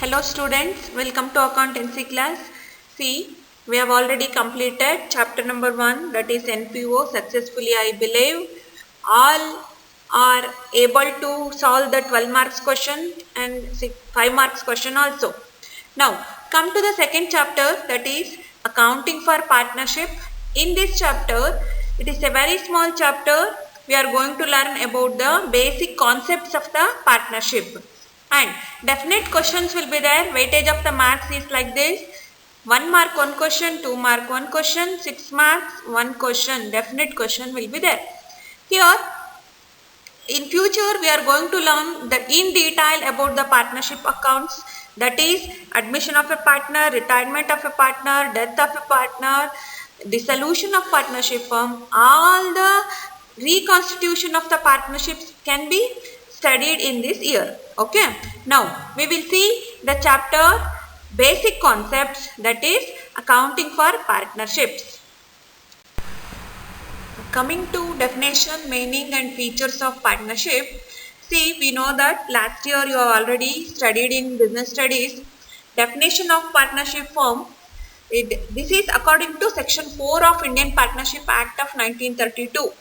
Hello students, welcome to accountancy class. See, we have already completed chapter number 1, that is NPO successfully, I believe. All are able to solve the 12 marks question and 5 marks question also. Now come to the second chapter, that is accounting for partnership. In this chapter, it is a very small chapter. We are going to learn about the basic concepts of the partnership. And definite questions will be there. Weightage of the marks is like this: 1 mark 1 question, 2 mark 1 question, 6 marks 1 question. Definite question will be there. Here, in future, we are going to learn in detail about the partnership accounts. That is admission of a partner, retirement of a partner, death of a partner, dissolution of partnership firm. All the reconstitution of the partnerships can be studied in this year. Okay. Now we will see the chapter basic concepts, that is accounting for partnerships. Coming to definition, meaning and features of partnership. See, we know that last year you have already studied in business studies. Definition of partnership firm. This is according to section 4 of Indian Partnership Act of 1932.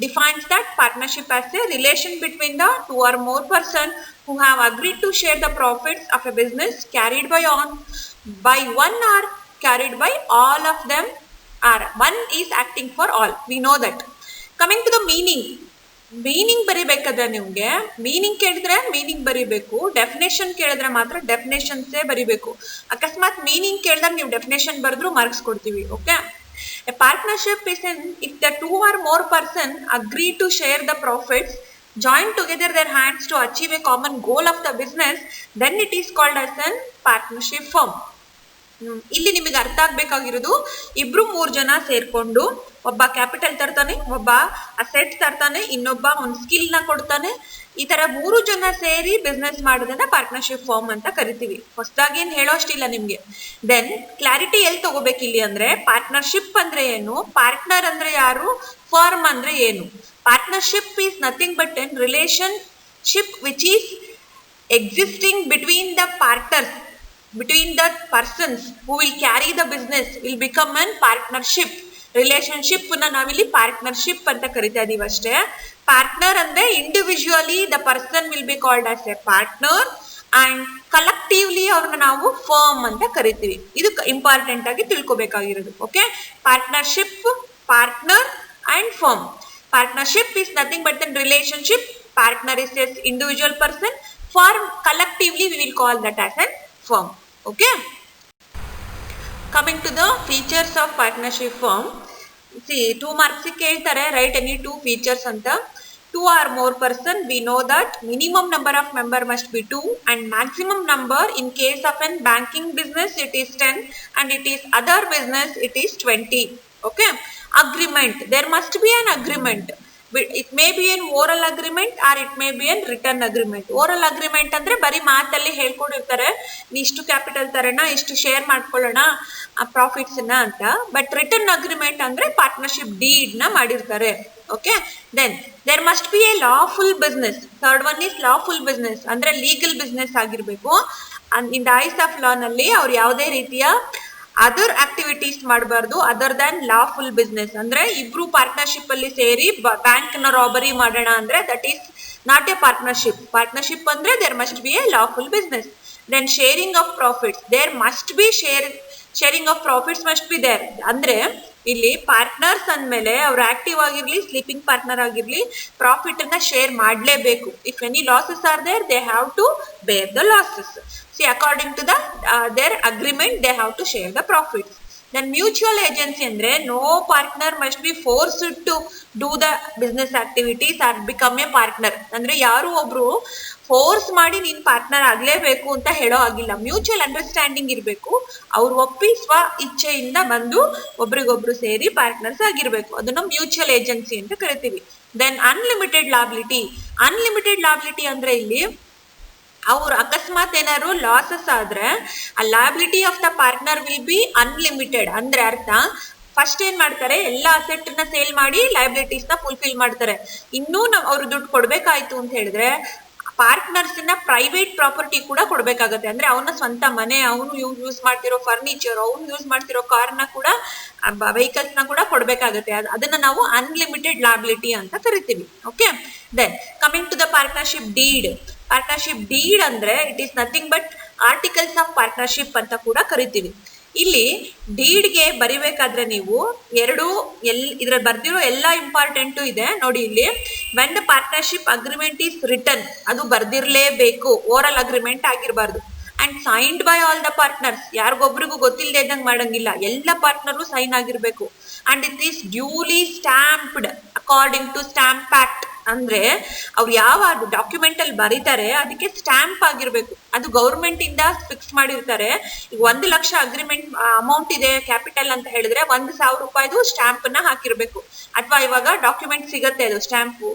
Defines that partnership as a relation between the two or more persons who have agreed to share the profits of a business carried by one or carried by all of them, or one is acting for all. We know that. Coming to the meaning ಬರಿಬೇಕಾದ್ರೆ ನಿಮಗೆ meaning ಕೇಳಿದ್ರೆ meaning ಬರಿಬೇಕು, definition ಕೇಳಿದ್ರೆ ಮಾತ್ರ ಡೆಫಿನೇಷನ್ಸೇ ಬರಿಬೇಕು. ಅಕಸ್ಮಾತ್ meaning ಕೇಳಿದ್ರೆ ನೀವು definition ಬರೆದ್ರು ಮಾರ್ಕ್ಸ್ ಕೊಡ್ತೀವಿ. Okay. A partnership is if the two or more persons agree to share the profits, join together their hands to achieve a common goal of the business, then it is called as a partnership firm. ಇಲ್ಲಿ ನಿಮಗೆ ಅರ್ಥ ಆಗ್ಬೇಕಾಗಿರೋದು, ಇಬ್ರು 3 ಜನ ಸೇರ್ಕೊಂಡು ಒಬ್ಬ capital ತರ್ತಾನೆ, ಒಬ್ಬ asset ತರ್ತಾನೆ, ಇನ್ನೊಬ್ಬ ಒಂದು ಸ್ಕಿಲ್ ನ ಕೊಡ್ತಾನೆ. ಈ ತರ 3 ಜನ ಸೇರಿ ಬಿಸ್ನೆಸ್ ಮಾಡೋದನ್ನ ಪಾರ್ಟ್ನರ್ಶಿಪ್ ಫಾರ್ಮ್ ಅಂತ ಕರಿತೀವಿ. ಹೊಸದಾಗಿ ಏನ್ ಹೇಳೋಷ್ಟಿಲ್ಲ ನಿಮ್ಗೆ. ದೆನ್ ಕ್ಲಾರಿಟಿ ಎಲ್ಲಿ ತಗೋಬೇಕು ಇಲ್ಲಿ ಅಂದ್ರೆ, ಪಾರ್ಟ್ನರ್ಶಿಪ್ ಅಂದ್ರೆ ಏನು, ಪಾರ್ಟ್ನರ್ ಅಂದ್ರೆ ಯಾರು, ಫರ್ಮ್ ಅಂದ್ರೆ ಏನು. Partnership is nothing but N relationship which is existing between the partners, between the persons who will carry the business will become an partnership. Relationship ನ ನಾವಿಲ್ಲಿ ಪಾರ್ಟ್ನರ್ಶಿಪ್ ಅಂತ ಕರಿತಾ ಇದೀವಿ ಅಷ್ಟೇ. ಪಾರ್ಟ್ನರ್ ಅಂದ್ರೆ individually the person will be called as a partner and collectively ಅವ್ರನ್ನ ನಾವು firm ಅಂತ ಕರಿತೀವಿ. ಇದು ಇಂಪಾರ್ಟೆಂಟ್ ಆಗಿ ತಿಳ್ಕೊಬೇಕಾಗಿರೋದು. Okay. Partnership, partner and firm. Partnership is nothing but the relationship. Partner is as individual person. Firm collectively we will call that as an firm. Okay. Coming to the features of partnership firm. See, 2 marks ಕೇಳ್ತಾರೆ, write any 2 features ಅಂತ. 2 or more person, we know that minimum number of member must be 2 and maximum number in case of an banking business it is 10 and it is other business it is 20. Okay. Agreement, there must be an agreement. It may be an oral agreement or it may be an written agreement. Oral agreement ಅಂದ್ರೆ ಬರೀ ಮಾತಲ್ಲಿ ಹೇಳ್ಕೊಂಡಿರ್ತಾರೆ, ಇಷ್ಟು capital ತರೋಣ, ಇಷ್ಟು share ಮಾಡ್ಕೊಳ್ಳೋಣ ಆ profits ನ ಅಂತ. But return agreement ಅಂದ್ರೆ ಪಾರ್ಟ್ನರ್ಶಿಪ್ ಡೀಡ್ ನ ಮಾಡಿರ್ತಾರೆ. Okay. Then there must be a lawful business. Third one is lawful business ಅಂದ್ರೆ ಲೀಗಲ್ ಬಿಸ್ನೆಸ್ ಆಗಿರ್ಬೇಕು. In the eyes of law ನಲ್ಲಿ ಅವ್ರು ಯಾವುದೇ ರೀತಿಯ ಅದರ್ ಆಕ್ಟಿವಿಟೀಸ್ ಮಾಡಬಾರ್ದು ಅದರ್ ದನ್ ಲಾಫುಲ್ ಬಿಸ್ನೆಸ್. ಅಂದ್ರೆ ಇಬ್ರು ಪಾರ್ಟ್ನರ್ಶಿಪ್ ಅಲ್ಲಿ ಸೇರಿ ಬ್ಯಾಂಕ್ ನ ರಾಬರಿ ಮಾಡೋಣ ಅಂದ್ರೆ that is not a partnership. Partnership ಅಂದ್ರೆ there must be a lawful business. Then sharing of profits, there must be sharing of profits must be there. ಅಂದ್ರೆ ಇಲ್ಲಿ ಪಾರ್ಟ್ನರ್ಸ್ ಅಂದ್ಮೇಲೆ ಅವ್ರು ಆಕ್ಟಿವ್ ಆಗಿರ್ಲಿ, ಸ್ಲೀಪಿಂಗ್ ಪಾರ್ಟ್ನರ್ ಆಗಿರ್ಲಿ, ಪ್ರಾಫಿಟ್ ಅನ್ನ ಶೇರ್ ಮಾಡ್ಲೇಬೇಕು. If any losses are there, they have to bear the losses. See, according to their agreement, they have to share the profits. Then mutual agency andre no partner must be forced to do the business activities or become a partner. ಅಂದ್ರೆ ಯಾರು ಒಬ್ರು force ಮಾಡಿ ನೀನ್ partner ಆಗ್ಲೇಬೇಕು ಅಂತ ಹೇಳೋ ಆಗಿಲ್ಲ. Mutual understanding ಇರಬೇಕು. ಅವ್ರು ಒಪ್ಪಿ ಸ್ವ ಇಚ್ಛೆಯಿಂದ ಬಂದು ಒಬ್ರಿಗೊಬ್ರು ಸೇರಿ ಪಾರ್ಟ್ನರ್ಸ್ ಆಗಿರ್ಬೇಕು. ಅದನ್ನ ಮ್ಯೂಚುವಲ್ ಏಜೆನ್ಸಿ ಅಂತ ಕರಿತೀವಿ. Then unlimited liability. Unlimited liability ಅಂದ್ರೆ ಇಲ್ಲಿ ಅವ್ರು ಅಕಸ್ಮಾತ್ ಏನಾದ್ರು ಲಾಸಸ್ ಆದ್ರೆ ಆ liability of the partner will be unlimited. ಅಂದ್ರೆ ಅರ್ಥ, ಫಸ್ಟ್ ಏನ್ ಮಾಡ್ತಾರೆ, ಎಲ್ಲ ಅಸೆಟ್ ನ ಸೇಲ್ ಮಾಡಿ ಲಯಬಿಲಿಟೀಸ್ ನ ಫುಲ್ಫಿಲ್ ಮಾಡ್ತಾರೆ. ಇನ್ನೂ ಅವ್ರು ದುಡ್ಡು ಕೊಡ್ಬೇಕಾಯ್ತು ಅಂತ ಹೇಳಿದ್ರೆ ಪಾರ್ಟ್ನರ್ಸ್ ನ ಪ್ರೈವೇಟ್ ಪ್ರಾಪರ್ಟಿ ಕೂಡ ಕೊಡ್ಬೇಕಾಗತ್ತೆ. ಅಂದ್ರೆ ಅವನ ಸ್ವಂತ ಮನೆ, ಅವನು ಯೂಸ್ ಮಾಡ್ತಿರೋ ಫರ್ನಿಚರ್, ಅವನು ಯೂಸ್ ಮಾಡ್ತಿರೋ ಕಾರ್ನ ಕೂಡ, ವೆಹಿಕಲ್ಸ್ ನ ಕೂಡ ಕೊಡ್ಬೇಕಾಗತ್ತೆ. ಅದನ್ನ ನಾವು ಅನ್ಲಿಮಿಟೆಡ್ ಲಾಬಿಲಿಟಿ ಅಂತ ಕರಿತೀವಿ. Okay, then coming to the partnership deed. Partnership deed ಅಂದ್ರೆ it is nothing but articles of partnership ಅಂತ ಕೂಡ ಕರಿತೀವಿ. ಇಲ್ಲಿ ಡೀಡ್ಗೆ ಬರಿಬೇಕಾದ್ರೆ ನೀವು ಇದ್ರಲ್ಲಿ ಬರ್ದಿರೋ ಎಲ್ಲ ಇಂಪಾರ್ಟೆಂಟು ಇದೆ ನೋಡಿ. ಇಲ್ಲಿ when the partnership agreement is written, ಅದು ಬರ್ದಿರ್ಲೇಬೇಕು, ಓರಲ್ ಅಗ್ರಿಮೆಂಟ್ ಆಗಿರಬಾರ್ದು. And signed by all the partners, ಯಾರಿಗೊಬ್ರಿಗೂ ಗೊತ್ತಿಲ್ಲದೆ ಇದ್ದಂಗೆ ಮಾಡಂಗಿಲ್ಲ, ಎಲ್ಲ ಪಾರ್ಟ್ನರು ಸೈನ್ ಆಗಿರ್ಬೇಕು. And it is duly stamped according to stamp act. ಅಂದ್ರೆ ಅವ್ರು ಯಾವ ಡಾಕ್ಯುಮೆಂಟ್ ಅಲ್ಲಿ ಬರೀತಾರೆ ಅದಕ್ಕೆ ಸ್ಟ್ಯಾಂಪ್ ಆಗಿರ್ಬೇಕು. ಅದು ಗೌರ್ಮೆಂಟ್ ಇಂದ ಫಿಕ್ಸ್ ಮಾಡಿರ್ತಾರೆ. ಈಗ 1 ಲಕ್ಷ ಅಗ್ರಿಮೆಂಟ್ ಅಮೌಂಟ್ ಇದೆ ಕ್ಯಾಪಿಟಲ್ ಅಂತ ಹೇಳಿದ್ರೆ 1,000 ರೂಪಾಯಿದು ಸ್ಟ್ಯಾಂಪ್ ನ ಹಾಕಿರ್ಬೇಕು. ಅಥವಾ ಇವಾಗ ಡಾಕ್ಯುಮೆಂಟ್ ಸಿಗತ್ತೆ, ಅದು ಸ್ಟ್ಯಾಂಪು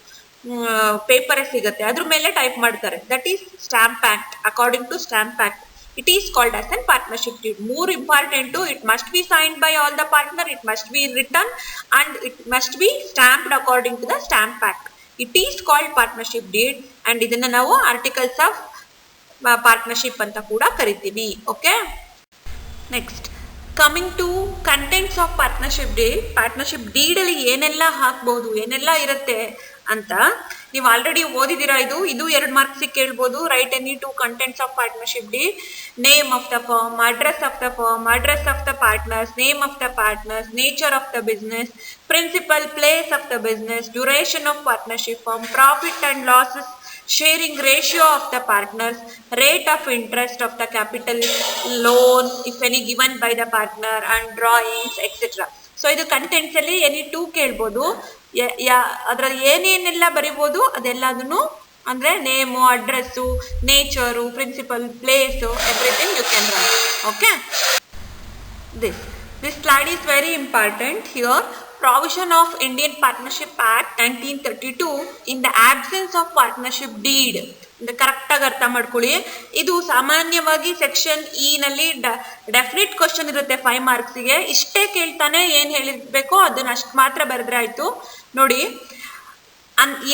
ಪೇಪರ್ ಸಿಗತ್ತೆ, ಅದ್ರ ಮೇಲೆ ಟೈಪ್ ಮಾಡ್ತಾರೆ. That is stamp act. According to stamp act it is called as a partnership deed. More important to it must be signed by all the partner, it must be written, and it must be stamped according to the stamp act. It is called partnership deed, and ಇದನ್ನ ನಾವು articles of partnership ಅಂತ ಕೂಡ ಕರಿತೀವಿ. Okay, next coming to contents of partnership deed. Partnership deed ಅಲ್ಲಿ ಏನೆಲ್ಲ ಹಾಕ್ಬಹುದು, ಏನೆಲ್ಲ ಇರುತ್ತೆ ಅಂತ ನೀವು ಆಲ್ರೆಡಿ ಓದಿದಿರಾ. ಇದು 2 ಮಾರ್ಕ್ಸ್ ಕೇಳ್ಬೋದು. Write any 2 contents of partnership deed. Name of the firm, address of the firm, address of the partners, name of the partners, nature of the business, principal, place of the business, duration of partnership firm, profit and losses, sharing ratio of the partners, rate of interest of the capital loan if any given by the partner, and drawings etc. So ಇದು contents ಅಲ್ಲಿ any 2 ಕೇಳ್ಬೋದು. ಅದ್ರಲ್ಲಿ ಏನೇನೆಲ್ಲ ಬರಿಬೋದು ಅದೆಲ್ಲದನ್ನು, ಅಂದ್ರೆ name, address, nature, principal, place, everything you can write. Okay, this slide is very important here. Provision of Indian Partnership Act 1932 in the absence of partnership deed. Correct ಆಗಿ ಅರ್ಥ ಮಾಡ್ಕೊಳ್ಳಿ. ಇದು ಸಾಮಾನ್ಯವಾಗಿ ಸೆಕ್ಷನ್ ಇ ನಲ್ಲಿ ಡೆಫಿನೆಟ್ ಕ್ವಶನ್ ಇರುತ್ತೆ 5 ಮಾರ್ಕ್ಸ್ಗೆ. ಇಷ್ಟೇ ಕೇಳ್ತಾನೆ, ಏನ್ ಹೇಳಿರ್ಬೇಕೋ ಅದನ್ನ ಅಷ್ಟು ಮಾತ್ರ ಬರೆದ್ರೆ ಆಯ್ತು. ನೋಡಿ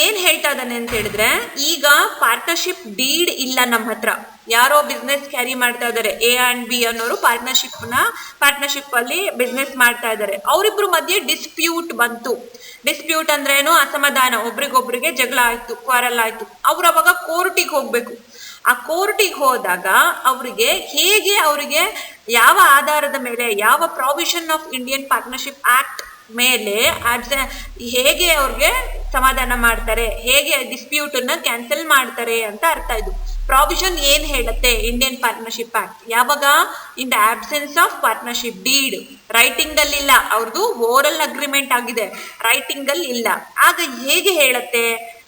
ಏನ್ ಹೇಳ್ತಾ ಇದ್ದಾನೆ ಅಂತ ಹೇಳಿದ್ರೆ, ಈಗ ಪಾರ್ಟ್ನರ್ಶಿಪ್ ಡೀಡ್ ಇಲ್ಲ ನಮ್ಮ ಹತ್ರ. ಯಾರೋ ಬಿಸ್ನೆಸ್ ಕ್ಯಾರಿ ಮಾಡ್ತಾ ಇದಾರೆ, ಎ ಅಂಡ್ ಬಿ ಅನ್ನೋರು ಪಾರ್ಟ್ನರ್ಶಿಪ್ ಅಲ್ಲಿ ಬಿಸ್ನೆಸ್ ಮಾಡ್ತಾ ಇದಾರೆ. ಅವರಿಬ್ರು ಮಧ್ಯೆ ಡಿಸ್ಪ್ಯೂಟ್ ಬಂತು. ಡಿಸ್ಪ್ಯೂಟ್ ಅಂದ್ರೆ ಏನು? ಅಸಮಾಧಾನ, ಒಬ್ರಿಗೊಬ್ರಿಗೆ ಜಗಳ ಆಯ್ತು, ಕ್ವಾರಲ್ ಆಯ್ತು. ಅವ್ರು ಅವಾಗ ಕೋರ್ಟಿಗೆ ಹೋಗ್ಬೇಕು. ಆ ಕೋರ್ಟಿಗೆ ಹೋದಾಗ ಅವರಿಗೆ ಯಾವ ಆಧಾರದ ಮೇಲೆ, ಯಾವ provision of Indian partnership act ಮೇಲೆ ಹೇಗೆ ಅವ್ರಿಗೆ ಸಮಾಧಾನ ಮಾಡ್ತಾರೆ, ಹೇಗೆ ಡಿಸ್ಪ್ಯೂಟ್ ಅನ್ನ ಕ್ಯಾನ್ಸಲ್ ಮಾಡ್ತಾರೆ ಅಂತ ಅರ್ಥ. ಇದು ಪ್ರಾವಿಷನ್ ಏನ್ ಹೇಳುತ್ತೆ ಇಂಡಿಯನ್ ಪಾರ್ಟ್ನರ್ಶಿಪ್ ಆಕ್ಟ್? ಯಾವಾಗ? In the absence of partnership deed. Writing ಅಲ್ಲಿ ಇಲ್ಲ, ಅವ್ರದ್ದು ಓರಲ್ ಅಗ್ರಿಮೆಂಟ್ ಆಗಿದೆ, ರೈಟಿಂಗ್ ಅಲ್ಲಿ ಇಲ್ಲ. ಆಗ ಹೇಗೆ ಹೇಳುತ್ತೆ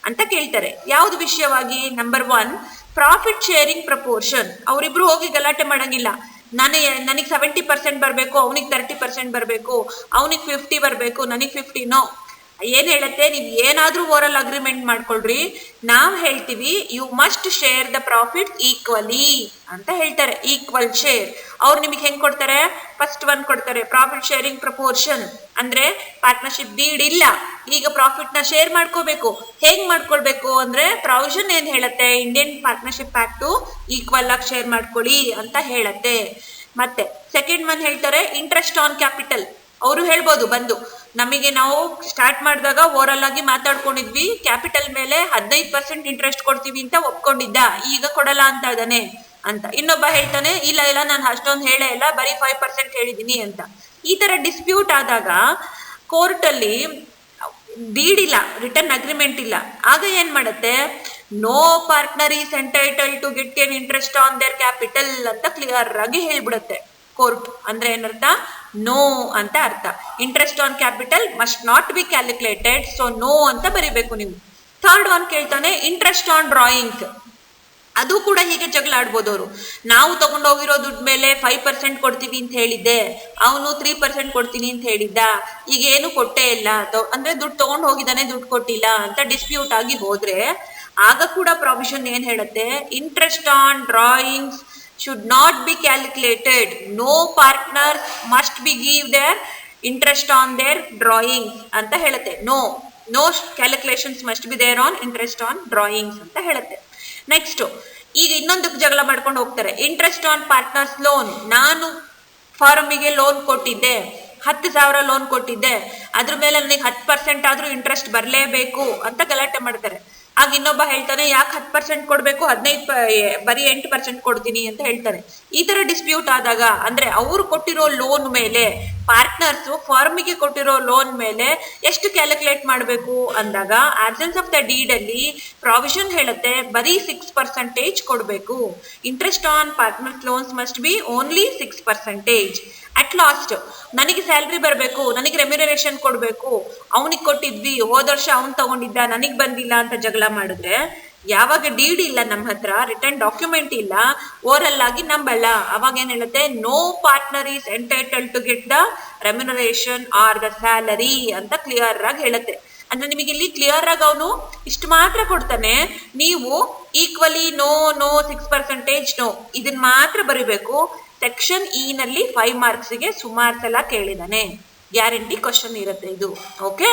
ಅಂತ ಕೇಳ್ತಾರೆ. ಯಾವ್ದು ವಿಷಯವಾಗಿ? Number 1, profit sharing proportion. ಅವರಿಬ್ರು ಹೋಗಿ ಗಲಾಟೆ ಮಾಡಂಗಿಲ್ಲ. ನನಗೆ 70% ಬರಬೇಕು, ಅವನಿಗೆ 30% ಬರಬೇಕು, ಅವನಿಗೆ 50 ಬರಬೇಕು, ನನಗೆ 50. ನೋ. ಏನ್ ಹೇಳುತ್ತೆ? ನೀವು ಏನಾದ್ರೂ ಓರಲ್ ಅಗ್ರಿಮೆಂಟ್ ಮಾಡ್ಕೊಳ್ರಿ, ನಾವ್ ಹೇಳ್ತೀವಿ you must share the profit equally ಅಂತ ಹೇಳ್ತಾರೆ. Equal share. ಅವ್ರು ನಿಮಗೆ ಹೆಂಗ್ ಕೊಡ್ತಾರೆ? ಫಸ್ಟ್ 1 ಕೊಡ್ತಾರೆ, ಪ್ರಾಫಿಟ್ ಶೇರಿಂಗ್ ಪ್ರಪೋರ್ಷನ್. ಅಂದ್ರೆ ಪಾರ್ಟ್ನರ್ಶಿಪ್ ಡೀಡ್ ಇಲ್ಲ, ಈಗ ಪ್ರಾಫಿಟ್ ನ ಶೇರ್ ಮಾಡ್ಕೋಬೇಕು. ಹೇಗ್ ಮಾಡ್ಕೊಳ್ಬೇಕು ಅಂದ್ರೆ ಪ್ರಾವಿಷನ್ ಏನ್ ಹೇಳುತ್ತೆ? ಇಂಡಿಯನ್ ಪಾರ್ಟ್ನರ್ಶಿಪ್ ಆಕ್ಟ್ ಈಕ್ವಲ್ ಆಗಿ ಶೇರ್ ಮಾಡ್ಕೊಳ್ಳಿ ಅಂತ ಹೇಳತ್ತೆ. ಮತ್ತೆ ಸೆಕೆಂಡ್ 1 ಹೇಳ್ತಾರೆ ಇಂಟ್ರೆಸ್ಟ್ ಆನ್ ಕ್ಯಾಪಿಟಲ್. ಅವರು ಹೇಳ್ಬೋದು ಬಂದು, ನಮಗೆ ನಾವು ಸ್ಟಾರ್ಟ್ ಮಾಡಿದಾಗ ಓರಲ್ ಆಗಿ ಮಾತಾಡ್ಕೊಂಡಿದ್ವಿ, ಕ್ಯಾಪಿಟಲ್ ಮೇಲೆ 15% ಇಂಟ್ರೆಸ್ಟ್ ಕೊಡ್ತೀವಿ ಅಂತ ಒಪ್ಕೊಂಡಿದ್ದ, ಈಗ ಕೊಡಲ್ಲ ಅಂತ ಇದ್ದಾನೆ ಅಂತ. ಇನ್ನೊಬ್ಬ ಹೇಳ್ತಾನೆ ಇಲ್ಲ ನಾನು ಅಷ್ಟೊಂದು ಹೇಳೇ ಇಲ್ಲ, ಬರೀ 5% ಹೇಳಿದೀನಿ ಅಂತ. ಈ ತರ ಡಿಸ್ಪ್ಯೂಟ್ ಆದಾಗ ಕೋರ್ಟ್ ಅಲ್ಲಿ ಡೀಡ್ ಇಲ್ಲ, ರಿಟರ್ನ್ ಅಗ್ರಿಮೆಂಟ್ ಇಲ್ಲ. ಆಗ ಏನ್ ಮಾಡುತ್ತೆ? No partner is entitled to get an interest on their capital ಅಂತ ಕ್ಲಿಯರ್ ಆಗಿ ಹೇಳ್ಬಿಡುತ್ತೆ ಕೋರ್ಟ್. ಅಂದ್ರೆ ಏನರ್ಥ? ನೋ ಅಂತ ಅರ್ಥ. Interest on capital must not be calculated, so no ಅಂತ ಬರಿಬೇಕು ನೀವು. ಥರ್ಡ್ 1 ಕೇಳ್ತಾನೆ ಇಂಟ್ರೆಸ್ಟ್ ಆನ್ ಡ್ರಾಯಿಂಗ್ಸ್. ಅದು ಕೂಡ ಹೀಗೆ ಜಗಳ ಆಡ್ಬೋದು ಅವರು. ನಾವು ತಗೊಂಡೋಗಿರೋ ದುಡ್ಡು ಮೇಲೆ 5% ಕೊಡ್ತೀವಿ ಅಂತ ಹೇಳಿದ್ದೆ, ಅವನು 3% ಕೊಡ್ತೀನಿ ಅಂತ ಹೇಳಿದ್ದ, ಈಗ ಏನು ಕೊಟ್ಟೇ ಇಲ್ಲ, ಅಂದ್ರೆ ದುಡ್ಡು ತಗೊಂಡು ಹೋಗಿದ್ದಾನೆ, ದುಡ್ಡು ಕೊಟ್ಟಿಲ್ಲ ಅಂತ ಡಿಸ್ಪ್ಯೂಟ್ ಆಗಿ ಹೋದ್ರೆ ಆಗ ಕೂಡ ಪ್ರಾವಿಷನ್ ಏನ್ ಹೇಳುತ್ತೆ? Interest on drawings should not be calculated. No partners must be give their interest on their drawings ಅಂತ ಹೇಳುತ್ತೆ. No calculations must be there on interest on drawings ಅಂತ ಹೇಳುತ್ತೆ. ನೆಕ್ಸ್ಟ್ ಈಗ ಇನ್ನೊಂದು ಜಗಳ ಮಾಡ್ಕೊಂಡು ಹೋಗ್ತಾರೆ. ಇಂಟ್ರೆಸ್ಟ್ ಆನ್ ಪಾರ್ಟ್ನರ್ಸ್ ಲೋನ್, ನಾನು ಫಾರ್ಮಿಗೆ ಲೋನ್ ಕೊಟ್ಟಿದ್ದೆ, 10,000 ಲೋನ್ ಕೊಟ್ಟಿದ್ದೆ, ಅದ್ರ ಮೇಲೆ ನನಗೆ 10% ಆದ್ರೂ ಇಂಟ್ರೆಸ್ಟ್ ಬರಲೇಬೇಕು ಅಂತ ಗಲಾಟೆ ಮಾಡ್ತಾರೆ. ಆಗ ಇನ್ನೊಬ್ಬ ಹೇಳ್ತಾನೆ, ಯಾಕೆ 10% ಕೊಡ್ಬೇಕು, 15 ಬರೀ 8% ಕೊಡ್ತೀನಿ ಅಂತ ಹೇಳ್ತಾರೆ. ಈ ತರ ಡಿಸ್ಪ್ಯೂಟ್ ಆದಾಗ, ಅಂದ್ರೆ ಅವ್ರು ಕೊಟ್ಟಿರೋ ಲೋನ್ ಮೇಲೆ, ಪಾರ್ಟ್ನರ್ಸ್ ಫಾರ್ಮಿಗೆ ಕೊಟ್ಟಿರೋ ಲೋನ್ ಮೇಲೆ ಎಷ್ಟು ಕ್ಯಾಲ್ಕುಲೇಟ್ ಮಾಡಬೇಕು ಅಂದಾಗ, ಆಬ್ಸೆನ್ಸ್ ಆಫ್ ದ ಡೀಡ್ ಅಲ್ಲಿ ಪ್ರಾವಿಷನ್ ಹೇಳುತ್ತೆ ಬರೀ 6% ಕೊಡಬೇಕು. Interest on partners loans must be only 6%. At last ನನಗೆ ಸ್ಯಾಲ್ರಿ ಬರಬೇಕು, ನನಗೆ ರೆಮ್ಯುನರೇಷನ್ ಕೊಡಬೇಕು, ಅವನಿಗೆ ಕೊಟ್ಟಿದ್ವಿ, ಹೋದ ವರ್ಷ ಅವ್ನು ತಗೊಂಡಿದ್ದ ನನಗೆ ಬಂದಿಲ್ಲ ಅಂತ ಜಗಳ ಮಾಡಿದ್ರೆ, ಯಾವಾಗ ಡೀಡ್ ಇಲ್ಲ ನಮ್ಮ ಹತ್ರ, ರಿಟರ್ನ್ ಡಾಕ್ಯುಮೆಂಟ್ ಇಲ್ಲ, ಓರಲ್ ಆಗಿ ನಂಬಲ್ಲ, ಅವಾಗ ಏನ್ ಹೇಳುತ್ತೆ, no partner is entitled to get the remuneration or the salary ಅಂತ ಕ್ಲಿಯರ್ ಆಗಿ ಹೇಳುತ್ತೆ. ಅಂದ್ರೆ ನಿಮಗೆ ಇಲ್ಲಿ ಕ್ಲಿಯರ್ ಆಗಿ ಅವನು ಇಷ್ಟು ಮಾತ್ರ ಕೊಡ್ತಾನೆ, ನೀವು ಈಕ್ವಲಿ ನೋ 6% ನೋ ಇದನ್ನ ಮಾತ್ರ ಬರಿಬೇಕು. ಸೆಕ್ಷನ್ ಇ ನಲ್ಲಿ 5 ಮಾರ್ಕ್ಸ್ಗೆ ಸುಮಾರು ಸಲ ಕೇಳಿದಾನೆ, ಗ್ಯಾರಂಟಿ ಕ್ವಶನ್ ಇರುತ್ತೆ ಇದು. ಓಕೆ.